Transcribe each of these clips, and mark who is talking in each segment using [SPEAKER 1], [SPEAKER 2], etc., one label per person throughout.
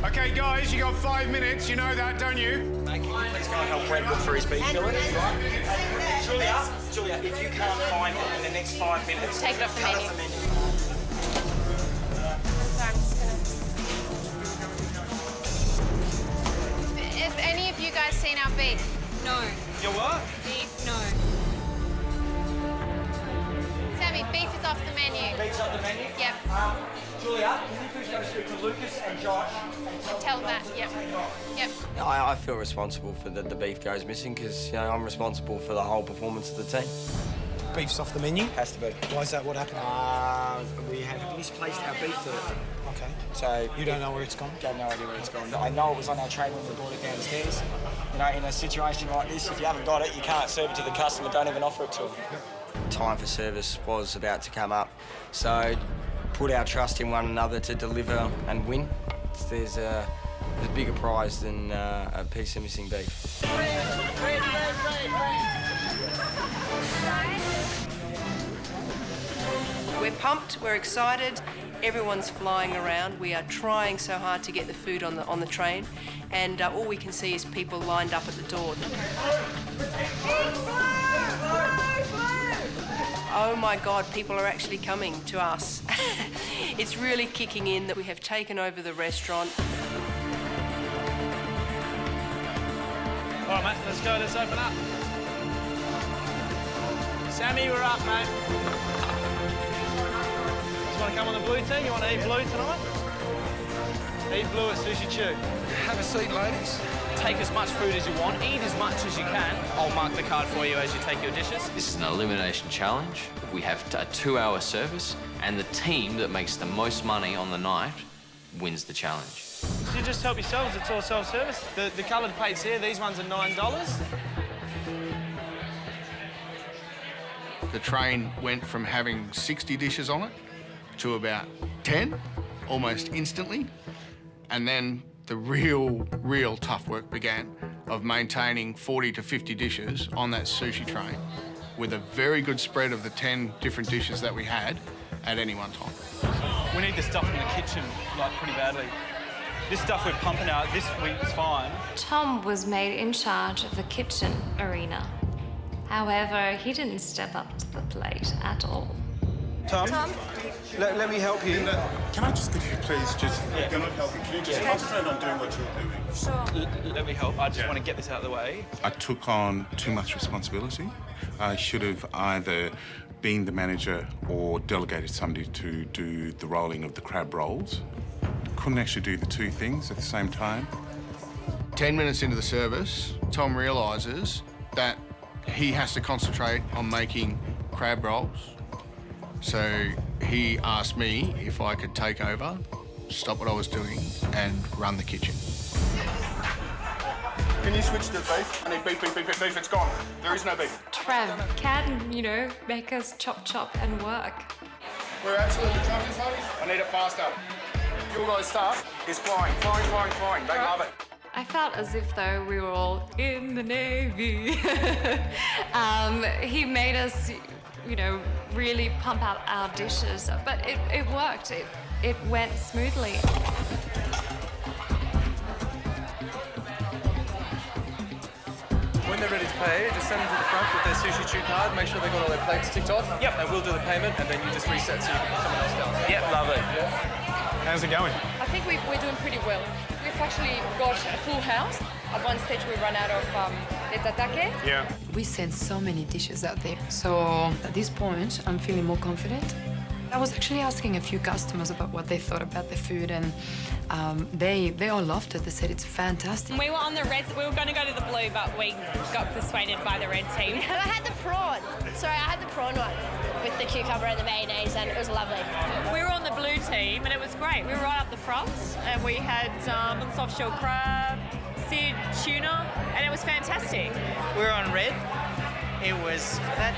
[SPEAKER 1] Okay, guys, you got 5 minutes. You know that, don't you?
[SPEAKER 2] Thank you. Please go and help Brent look for his beef fillet. Julia, if you can't find it in the next 5 minutes,
[SPEAKER 3] take it off the menu.
[SPEAKER 2] Sorry,
[SPEAKER 3] I'm just gonna... Have any of you guys seen our beef?
[SPEAKER 4] No.
[SPEAKER 2] Your what?
[SPEAKER 4] Beef, no.
[SPEAKER 3] Sammy, beef is off the menu.
[SPEAKER 2] Beef's off the menu?
[SPEAKER 3] Yep.
[SPEAKER 2] Julia, can you please go speak to Lucas and Josh?
[SPEAKER 3] Tell Matt, yep. Yep.
[SPEAKER 5] I feel responsible for the beef goes missing because, you know, I'm responsible for the whole performance of the team.
[SPEAKER 6] Beef's off the menu?
[SPEAKER 5] Has to be.
[SPEAKER 6] Why is that? What happened?
[SPEAKER 5] We have misplaced our beef fillet.
[SPEAKER 6] Okay.
[SPEAKER 5] So
[SPEAKER 6] you don't know where it's gone?
[SPEAKER 5] Got no idea where it's gone. I know it was on our tray when we brought it downstairs. You know, in a situation like this, if you haven't got it, you can't serve it to the customer. Don't even offer it to them. Time for service was about to come up, so put our trust in one another to deliver and win. There's a bigger prize than a piece of missing beef.
[SPEAKER 7] We're pumped, we're excited, everyone's flying around. We are trying so hard to get the food on the train, and all we can see is people lined up at the door. Oh my God, people are actually coming to us. It's really kicking in that we have taken over the restaurant.
[SPEAKER 8] All right, mate, let's go, let's open up. Sammy, we're up, mate. Just want to come on the blue team? You want to eat blue tonight? Eat blue at Sushi Choo.
[SPEAKER 1] Have a seat, ladies.
[SPEAKER 8] Take as much food as you want, eat as much as you can. I'll mark the card for you as you take your dishes.
[SPEAKER 9] This is an elimination challenge. We have a 2-hour service, and the team that makes the most money on the night wins the challenge.
[SPEAKER 8] So you just help yourselves, it's all self-service. The coloured plates here, these ones are $9.
[SPEAKER 1] The train went from having 60 dishes on it to about 10, almost instantly. And then the real tough work began of maintaining 40 to 50 dishes on that sushi train with a very good spread of the 10 different dishes that we had at any one time.
[SPEAKER 8] We need the stuff in the kitchen, like, pretty badly. This stuff we're pumping out this week is fine.
[SPEAKER 4] Tom was made in charge of the kitchen arena. However, he didn't step up to the plate at all.
[SPEAKER 2] Tom? Let me help you.
[SPEAKER 1] Can I just, could you please just, you're not helping, can you just concentrate on doing what you're doing?
[SPEAKER 4] Sure.
[SPEAKER 8] Let me help. I just want to get this out of the way.
[SPEAKER 10] I took on too much responsibility. I should have either been the manager or delegated somebody to do the rolling of the crab rolls. Couldn't actually do the two things at the same time.
[SPEAKER 1] 10 minutes into the service, Tom realises that he has to concentrate on making crab rolls. So he asked me if I could take over, stop what I was doing, and run the kitchen. Can you switch to beef? I need beef, it's gone. There is no beef.
[SPEAKER 4] Trev can, you know, make us chop and work.
[SPEAKER 1] We're absolutely trying this, ladies. I need it faster. Your guys' stuff is flying. They love it.
[SPEAKER 4] I felt as if, though, we were all in the Navy. He made us, you know, really pump out our dishes, but it worked. It went smoothly.
[SPEAKER 11] When they're ready to pay, just send them to the front with their Sushi Choo card, make sure they got all their plates ticked off. Yep. They will do the payment, and then you just reset so you can put someone else down.
[SPEAKER 8] Yep, lovely.
[SPEAKER 11] Yeah.
[SPEAKER 8] How's it going?
[SPEAKER 12] I think we're doing pretty well. We've actually got a full house. At one stage, we ran out of the tatake.
[SPEAKER 8] Yeah.
[SPEAKER 13] We sent so many dishes out there. So at this point, I'm feeling more confident. I was actually asking a few customers about what they thought about the food, and they all loved it. They said it's fantastic.
[SPEAKER 14] We were on the red, we were going to go to the blue, but we got persuaded by the red team.
[SPEAKER 3] I had the prawn. Sorry, I had the prawn one with the cucumber and the mayonnaise, and it was lovely.
[SPEAKER 14] We were on the blue team, and it was great. We were right up the front, and we had soft shell crab, seared tuna, and it was fantastic.
[SPEAKER 2] We were on red. It was that...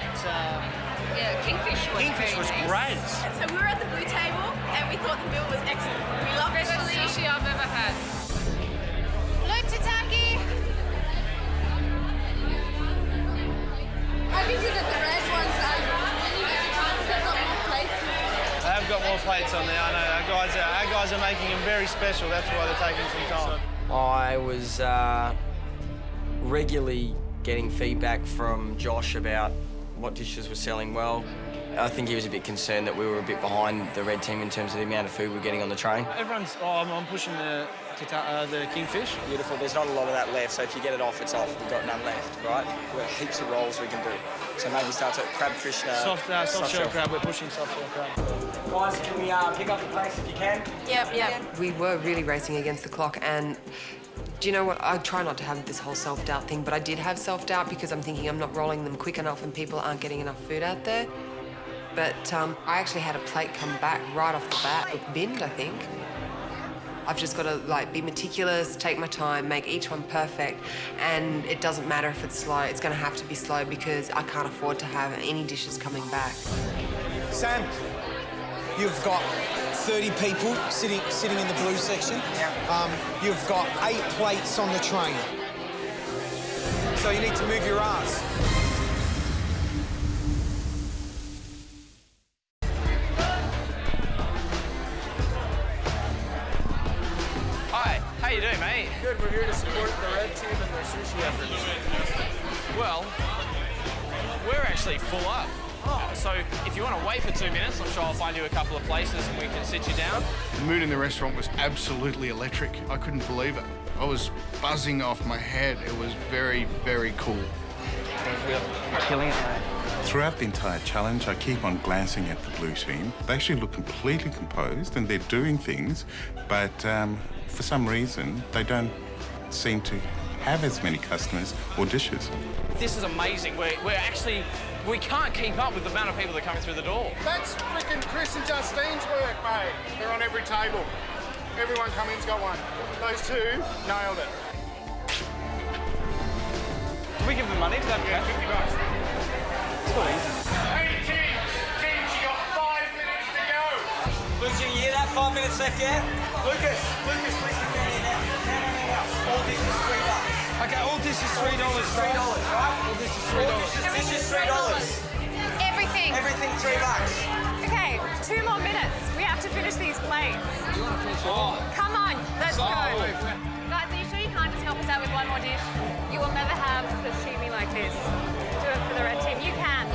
[SPEAKER 12] Yeah, kingfish
[SPEAKER 2] was great.
[SPEAKER 12] So we were at the blue table, and we thought the meal was excellent. We loved the best sushi I've ever had.
[SPEAKER 3] Look, Tataki!
[SPEAKER 12] I can see that the red ones are any times they've got more plates.
[SPEAKER 8] I have got more
[SPEAKER 15] plates on there. I know our guys are making them very special. That's why they're taking some time.
[SPEAKER 5] I was regularly getting feedback from Josh about what dishes were selling well. I think he was a bit concerned that we were a bit behind the red team in terms of the amount of food we're getting on the train.
[SPEAKER 15] Everyone's, I'm pushing the kingfish.
[SPEAKER 5] Beautiful. There's not a lot of that left, so if you get it off, it's off. We've got none left, right? We've got heaps of rolls we can do. So maybe start to crabfish.
[SPEAKER 15] Soft shell crab. We're pushing soft shell crab.
[SPEAKER 5] Guys, can we pick up the pace if you can?
[SPEAKER 7] Yep. We were really racing against the clock, and do you know what? I try not to have this whole self-doubt thing, but I did have self-doubt because I'm thinking I'm not rolling them quick enough and people aren't getting enough food out there. But I actually had a plate come back right off the bat, binned, I think. I've just got to like be meticulous, take my time, make each one perfect, and it doesn't matter if it's slow. It's going to have to be slow because I can't afford to have any dishes coming back.
[SPEAKER 6] Sam, you've got 30 people sitting in the blue section. You've got 8 plates on the train. So you need to move your ass.
[SPEAKER 15] How you doing, mate? Good. We're here to support the red team and their sushi efforts. Well, we're actually full up. So if you want to wait for 2 minutes, I'm sure I'll find you a couple of places and we can sit you down.
[SPEAKER 1] The mood in the restaurant was absolutely electric. I couldn't believe it. I was buzzing off my head. It was very, very cool.
[SPEAKER 15] We're killing it, mate.
[SPEAKER 10] Throughout the entire challenge, I keep on glancing at the blue team. They actually look completely composed and they're doing things, but for some reason, they don't seem to have as many customers or dishes.
[SPEAKER 15] This is amazing. We can't keep up with the amount of people that are coming through the door.
[SPEAKER 1] That's freaking Chris and Justine's work, mate. They're on every table. Everyone come in's got one. Those two nailed it.
[SPEAKER 15] Do we give them money? Does that
[SPEAKER 1] $50.
[SPEAKER 15] It's cool.
[SPEAKER 1] Hey, teams, you got 5 minutes to go.
[SPEAKER 5] Lucas, you hear that? 5 minutes left, yeah? Lucas, please come down here now. All dishes $3.
[SPEAKER 15] Okay, all dishes $3, right? All dishes $3.
[SPEAKER 5] This is $3.
[SPEAKER 3] Everything.
[SPEAKER 5] Everything $3.
[SPEAKER 14] Okay, 2 more minutes. We have to finish these plates. Come on, let's go. Guys, are you sure you can't just help us out with one more dish? You will never have sashimi like this. Do it for the red team. You can.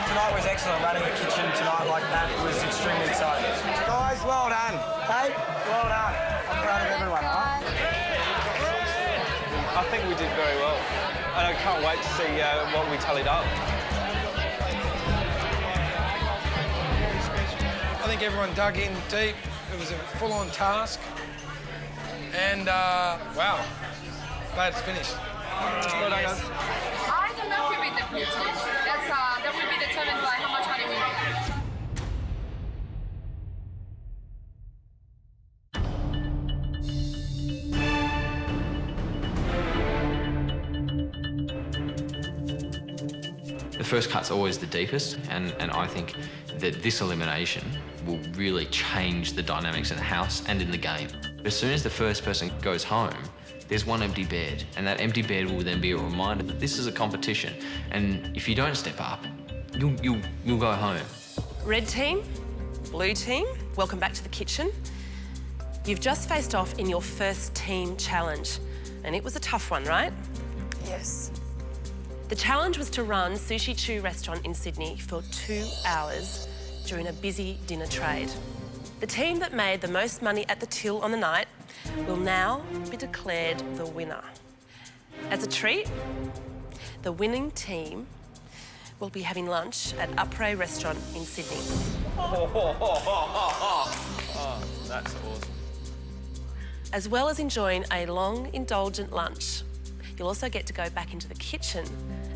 [SPEAKER 5] Tonight was excellent. Running a kitchen tonight like that was extremely exciting. Guys, well done. Hey, well done. I'm proud of everyone, right?
[SPEAKER 8] I think we did very well. And I can't wait to see what we tallied up.
[SPEAKER 11] I think everyone dug in deep. It was a full-on task. And, wow, glad it's finished. Well done, guys.
[SPEAKER 12] I don't know if we beat the blue team. That will be determined by how much money we make.
[SPEAKER 9] The first cut's always the deepest, and I think that this elimination will really change the dynamics in the house and in the game. As soon as the first person goes home, there's one empty bed, and that empty bed will then be a reminder that this is a competition, and if you don't step up, you'll go home.
[SPEAKER 7] Red team, blue team, welcome back to the kitchen. You've just faced off in your first team challenge, and it was a tough one, right?
[SPEAKER 3] Yes.
[SPEAKER 7] The challenge was to run Sushi Choo Restaurant in Sydney for 2 hours during a busy dinner trade. The team that made the most money at the till on the night will now be declared the winner. As a treat, the winning team will be having lunch at Upray Restaurant in Sydney.
[SPEAKER 15] Oh, that's awesome.
[SPEAKER 7] As well as enjoying a long, indulgent lunch, you'll also get to go back into the kitchen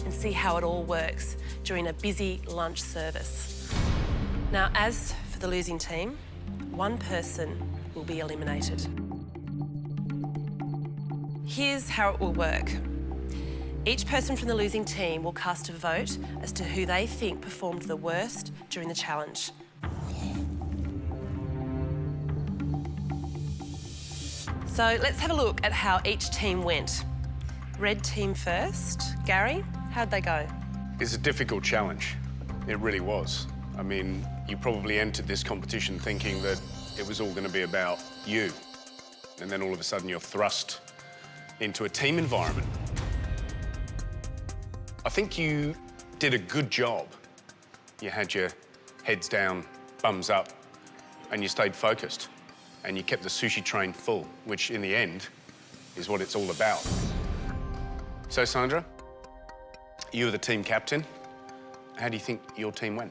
[SPEAKER 7] and see how it all works during a busy lunch service. Now, as for the losing team, one person will be eliminated. Here's how it will work. Each person from the losing team will cast a vote as to who they think performed the worst during the challenge.
[SPEAKER 16] So let's have a look at how each team went. Red team first. Gary, how'd they go?
[SPEAKER 17] It's a difficult challenge. It really was. I mean, you probably entered this competition thinking that it was all going to be about you. And then all of a sudden you're thrust into a team environment. I think you did a good job. You had your heads down, bums up, and you stayed focused. And you kept the Sushi Train full, which in the end is what it's all about. So, Sandra, you were the team captain. How do you think your team went?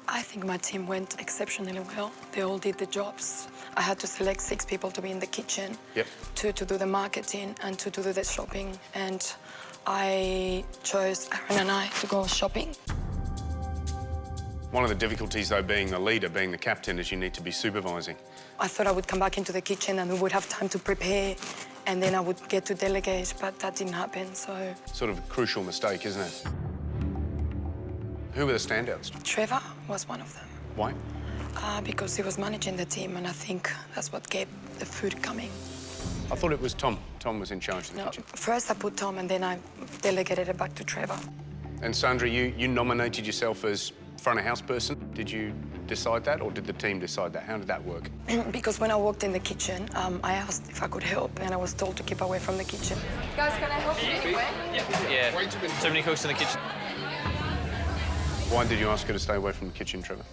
[SPEAKER 13] I think my team went exceptionally well. They all did the jobs. I had to select 6 people to be in the kitchen,
[SPEAKER 17] Yep.
[SPEAKER 13] 2 to do the marketing and 2 to do the shopping. And I chose Aaron and I to go shopping.
[SPEAKER 17] One of the difficulties, though, being the leader, being the captain, is you need to be supervising.
[SPEAKER 13] I thought I would come back into the kitchen and we would have time to prepare and then I would get to delegate, but that didn't happen, so...
[SPEAKER 17] Sort of a crucial mistake, isn't it? Who were the standouts?
[SPEAKER 13] Trevor was one of them.
[SPEAKER 17] Why?
[SPEAKER 13] Because he was managing the team and I think that's what kept the food coming.
[SPEAKER 17] I thought it was Tom. Tom was in charge of the kitchen.
[SPEAKER 13] First I put Tom and then I delegated it back to Trevor.
[SPEAKER 17] And Sandra, you nominated yourself as front of house person. Did you decide that or did the team decide that? How did that work?
[SPEAKER 13] Because when I walked in the kitchen, I asked if I could help and I was told to keep away from the kitchen.
[SPEAKER 12] Guys, can I help you anyway?
[SPEAKER 15] Yeah. Too many cooks in the kitchen.
[SPEAKER 17] Why did you ask her to stay away from the kitchen, Trevor?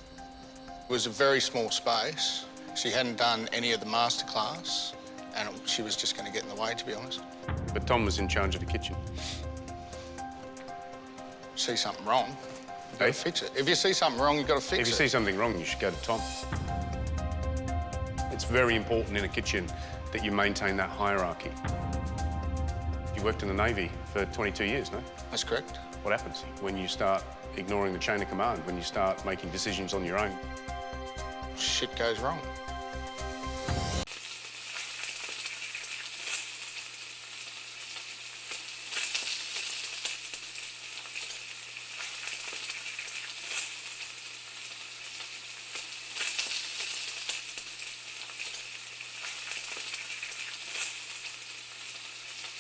[SPEAKER 1] It was a very small space. She hadn't done any of the masterclass, and she was just going to get in the way, to be honest.
[SPEAKER 17] But Tom was in charge of the kitchen.
[SPEAKER 1] See something wrong, you've got to fix it. If you see something wrong, you've got to fix it.
[SPEAKER 17] If you see something wrong, you should go to Tom. It's very important in a kitchen that you maintain that hierarchy. You worked in the Navy for 22 years, no?
[SPEAKER 1] That's correct.
[SPEAKER 17] What happens when you start ignoring the chain of command, when you start making decisions on your own?
[SPEAKER 1] Shit goes wrong.